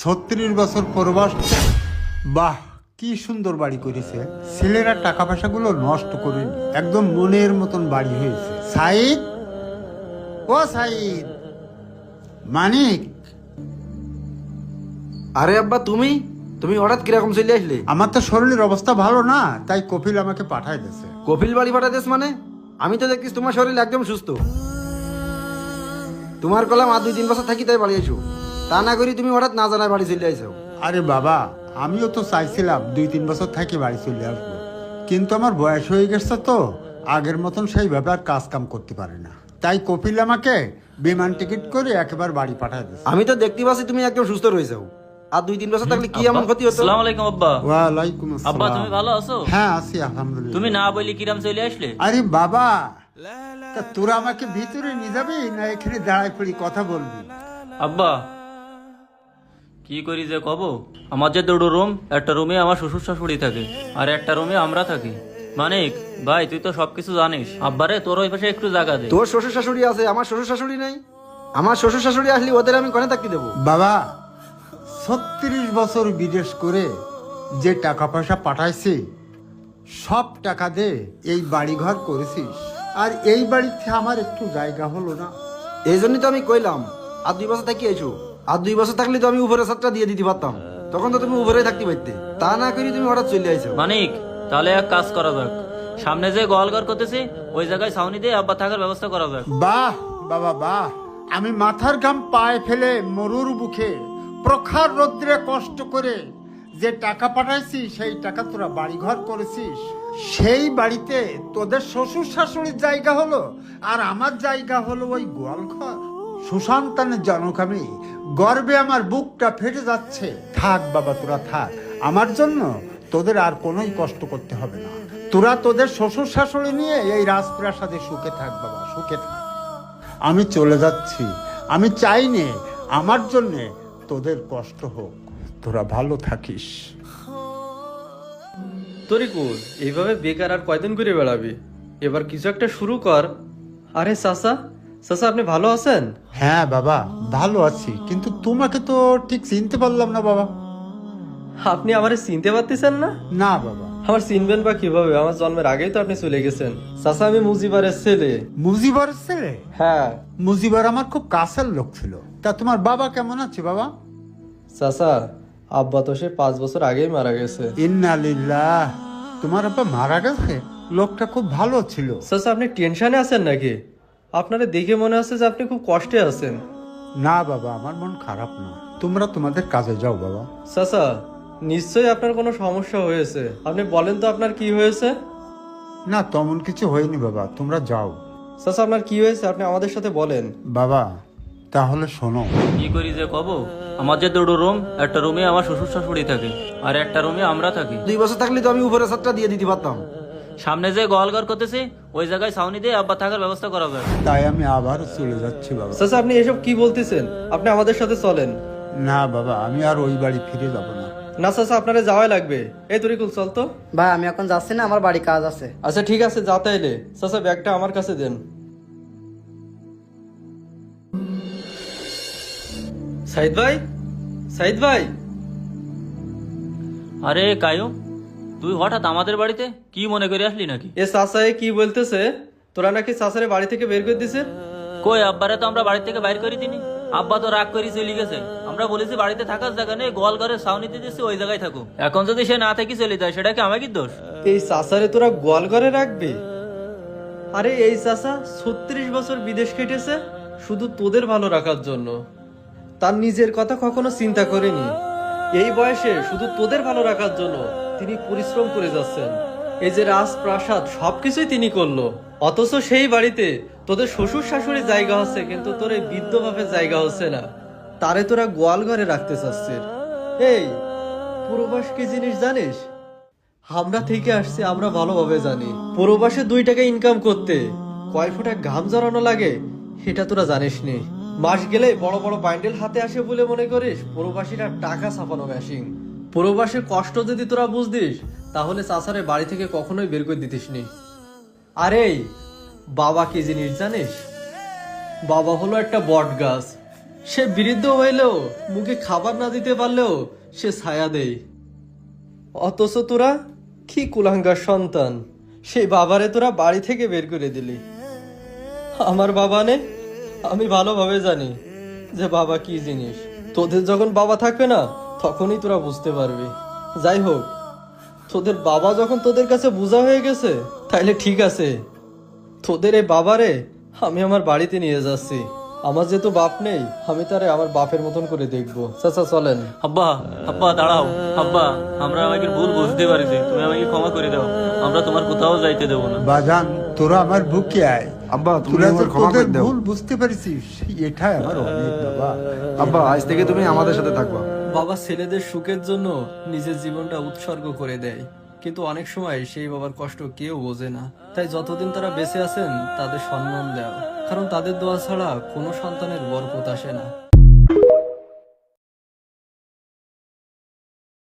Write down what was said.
36 বছর প্রবাস। বাহ, কি সুন্দর বাড়ি করেছে। ছেলেরা টাকা পয়সাগুলো নষ্ট করেনি, একদম মনের মতন বাড়ি হয়েছে। সাইদ, ও সাইদ, মানিক। আরে আব্বা, তুমি তুমি হঠাৎ কিরকম চলে আসলে? আমার তো শরীরের অবস্থা ভালো না, তাই কপিল আমাকে পাঠায় দিয়েছে। কপিল বাড়ি পাঠাতেছ মানে? আমি তো দেখছিস তোমার শরীর একদম সুস্থ। তোমার কলাম আর 2-3 বছর থাকি তাই বাড়ি আইছো, তা না করি তুমি হঠাৎ না জানায় বাড়ি চলে আইছো। আরে বাবা, আমিও তো চাইছিলাম 2-3 বছর থাকি বাড়ি চলে আসবো, কিন্তু আমার বয়স হয়ে গেছে তো আগের মতন সেইভাবে আর কাজ কাম করতে পারে না, তাই কপিল আমাকে বিমান টিকিট করে একেবারে বাড়ি পাঠায় দিয়েছে। আমি তো দেখতে পাচ্ছি তুমি একদম সুস্থ রয়েছো, আর 2-3 বছর থাকলে কি এমন ক্ষতি হতো? আসসালামু আলাইকুম আব্বা। ওয়ালাইকুম আব্বা আসসালাম। তুমি ভালো আছো? হ্যাঁ আছি আলহামদুলিল্লাহ। তুমি না বলি কিরাম চলে আসলে? আরে বাবা, তা তোরা আমাকে ভিতরে নিয়ে যাবি না এখানে দাঁড়ায় পড়ি কথা বলবি? আব্বা কি করি যে কব, আমার যে দুটো রুম, একটা রুমে আমার শ্বশুর শাশুড়ি থাকে আর একটা রুমে আমরা থাকি। মানিক ভাই, তুই তো সবকিছু জানিস। আব্বারে তোর ওই পাশে একটু জায়গা দে। তোর শ্বশুর শাশুড়ি আছে, আমার শ্বশুর শাশুড়ি নাই। আমার শ্বশুর শাশুড়ি আসলে ওদের আমি কোনে থাকতে দেবো? বাবা, 36 বছর বিদেশ করে যে টাকা পয়সা পাঠাইছি সব টাকা দে এই বাড়ি ঘর করেছিস, আর এই বাড়িতে আমার একটু জায়গা হলো না। এই জন্যই তো আমি কইলাম আর 2 বছর থাকি আইছো। আর 2 বছর থাকলে তো আমি উপরে ছাদটা দিয়ে দিতে পারতাম, তখন তো তুমি উপরে থাকতে পারতে। তা না করি তুমি হঠাৎ চলে আইছো। মানিক তাহলে এক কাজ করা যাক, সামনে যে গোয়ালঘর করতেছি ওই জায়গায় ছাউনি দিয়ে আব্বা থাকার ব্যবস্থা করা যাক। বাহ বাবা বাহ, আমি মাথার ঘাম পায়ে ফেলে মরুর বুকে প্রখর রৌদ্রে কষ্ট করে যে টাকা পাঠাইছি সেই টাকা তোরা বাড়িঘর করেছিস। সেই বাড়িতে তোদের শ্বশুর শাশুড়ির জায়গা হলো আর আমার জায়গা হলো ওই গোয়ালঘর। সুসন্তানের জনক আমি, গর্বে আমার বুকটা ফেটে যাচ্ছে। থাক বাবা, তোরা থাক, আমার জন্য তোদের আর কোনোই কষ্ট করতে হবে না। তোরা তোদের শ্বশুর শাশুড়ি নিয়ে এই রাজপ্রাসাদে সুখে থাক বাবা, সুখে থাক। আমি চলে যাচ্ছি, আমি চাই নে আমার জন্য তোদের কষ্ট হোক, তোরা ভালো থাকিস। তরিকুল, এইভাবে বেকার আর কয়দিন ঘুরে বেড়াবি? এবার কিছু একটা শুরু কর। আরে চাচা, চাচা আপনি ভালো আছেন? হ্যাঁ বাবা, ভালো আছি, কিন্তু তোমাকে তো ঠিক চিনতে পারলাম না বাবা। আপনি আমারে চিনতে পারতেছেন না? না বাবা। আমার চিনবেন বা কিভাবে? আমার জন্মের আগেই তো আপনি চলে গেছেন। চাচা, আমি মুজিবারের ছেলে। মুজিবার ছেলে? হ্যাঁ মুজিবার আমার খুব কাছের লোক ছিল। তা তোমার বাবা কেমন আছে বাবা? চাচা, আব্বা তো সে 5 বছর আগেই মারা গেছে। ইন্না লিল্লাহ, তোমার আব্বা মারা গেছে? লোকটা খুব ভালো ছিল। চাচা, আপনি টেনশনে আছেন নাকি? আপনারে দেখে মনে হচ্ছে যে আপনি খুব কষ্টে আছেন। না বাবা, আমার মন খারাপ না, তোমরা তোমাদের কাজে যাও বাবা। চাচা, নিশ্চয়ই আপনার কোনো সমস্যা হয়েছে। আপনি বলেন তো আপনার কি হয়েছে? না, তেমন কিছু হয়নি বাবা, তোমরা যাও। চাচা, আপনার কি হয়েছে আপনি আমাদের সাথে বলেন। বাবা তাহলে শোনো। কি করি যে কব, আমার যে দুটো রুম, একটা রুমে আমার শ্বশুর শাশুড়ি থাকে আর একটা রুমে আমরা থাকি। 2 বছর থাকলে তো আমি উপরে ছাদটা দিয়ে দিতে পারতাম। সামনে যে গোয়ালঘর করতেছি ওই জায়গায় ছাউনি দিয়ে আব্বা থাকার ব্যবস্থা করা যাক। তাই আমি আবার চলে যাচ্ছি বাবা। চাচা, আপনি এসব কি বলতেছেন? আপনি আমাদের সাথে চলেন। না বাবা, আমি আর ওই বাড়ি ফিরে যাব না। না চাচা, আপনারা যাওয়াই লাগবে। এই তরিকুল, চল তো। ভাই আমি এখন যাচ্ছি না, আমার বাড়ি কাজ আছে। আচ্ছা ঠিক আছে, যা তাইলে। চাচা, ব্যাগটা আমার কাছে দেন। সাইদ ভাই, সাইদ ভাই। আরে কায়ুম, তুই হঠাৎ আমাদের বাড়িতে কি মনে করে আসলি নাকি? এ চাচা কি বলতেছে? তোরা নাকি চাচারে বাড়ি থেকে বের করে দিছে? কই, আব্বারে তো আমরা বাড়ি থেকে বাইর করে দিনি। আব্বা তো রাগ করে চলে গেছে। আমরা বলেছি বাড়িতে থাকার জায়গা নেই, গোয়াল ঘরে ছাউনিতে দিচ্ছি ওই জায়গায় থাকুক। এখন যদি সে না থেকে চলে যায় সেটা কি আমার কি দোষ? এই চাচারে তোরা গোয়াল ঘরে রাখবি? আরে এই চাচা 36 বছর বিদেশ কেটেছে শুধু তোদের ভালো রাখার জন্য। তার নিজের কথা কখনো চিন্তা করেনি। এই বয়সে শুধু তোদের ভালো রাখার জন্য তিনি পরিশ্রম করে যাচ্ছেন। এই যে রাজপ্রাসাদ সবকিছুই তিনি করলো, অথচ সেই বাড়িতে তোদের শ্বশুর শাশুড়ির জায়গা হচ্ছে, কিন্তু তোর এই বৃদ্ধ বাপের জায়গা হচ্ছে না। তারে তোরা গোয়াল ঘরে রাখতে চাচ্ছিস। এই পূর্ববাস কি জিনিস জানিস? আমরা থেকে আসছি, আমরা ভালোভাবে জানি প্রবাসে 2 টাকা ইনকাম করতে কয় ফোঁটা ঘাম জড়ানো লাগে সেটা তোরা জানিস নি। মাস গেলে বড় বড় বান্ডেল হাতে আসে বলে মনে করিস প্রবাসীরা টাকা ছাপানো মেশিন। প্রবাসের কষ্ট যদি তোরা বুঝতিস তাহলে চাচারে বাড়ি থেকে কখনোই বের করে দিতিস নি। আরে বাবা কি জিনিস জানিস? বাবা হলো একটা বট গাছ। সে বৃদ্ধ হইলেও মুখে খাবার না দিতে পারলেও সে ছায়া দেয়। অথচ তোরা কি কুলাঙ্গার সন্তান, সেই বাবারে তোরা বাড়ি থেকে বের করে দিলি। আমার বাবা নে, আমি ভালোভাবে জানি যে বাবা কি জিনিস। তোদের যখন বাবা থাকবে না তখনই তোরা বুঝতে পারবি। যাই হোক, তোদের বাবা যখন তোদের কাছে বোঝা হয়ে গেছে তাইলে ঠিক আছে, তোদের এই বাবারে আমি আমার বাড়িতে নিয়ে যাচ্ছি। আমার যেহেতু বাপ নেই, আমি তারে আমার বাপের মতন করে দেখবো। চাচা চলেন। আব্বা, আব্বা দাঁড়াও। আব্বা, আমরা আমাকে ভুল বুঝতে পারিছি, তুমি আমাকে ক্ষমা করে দাও। আমরা তোমার কোথাও যাইতে দেবো না। বাজান, তোরা আমার বুকে আয়। আব্বা তুমি তোরা যে আমার ক্ষমা তোদের করে দাও। ভুল বুঝতে পারছিস, এটাই আমার অনেক বাবা। আব্বা আজ থেকে তুমি আমাদের সাথে থাকবা। বাবা ছেলেদের সুখের জন্য নিজের জীবনটা উৎসর্গ করে দেয়, কিন্তু অনেক সময় সেই বাবার কষ্ট কেউ বোঝে না। তাই যতদিন তারা বেঁচে আছেন তাদের সম্মান দেওয়া, কারণ তাদের দোয়া ছাড়া কোনো সন্তানের বরকত আসে না।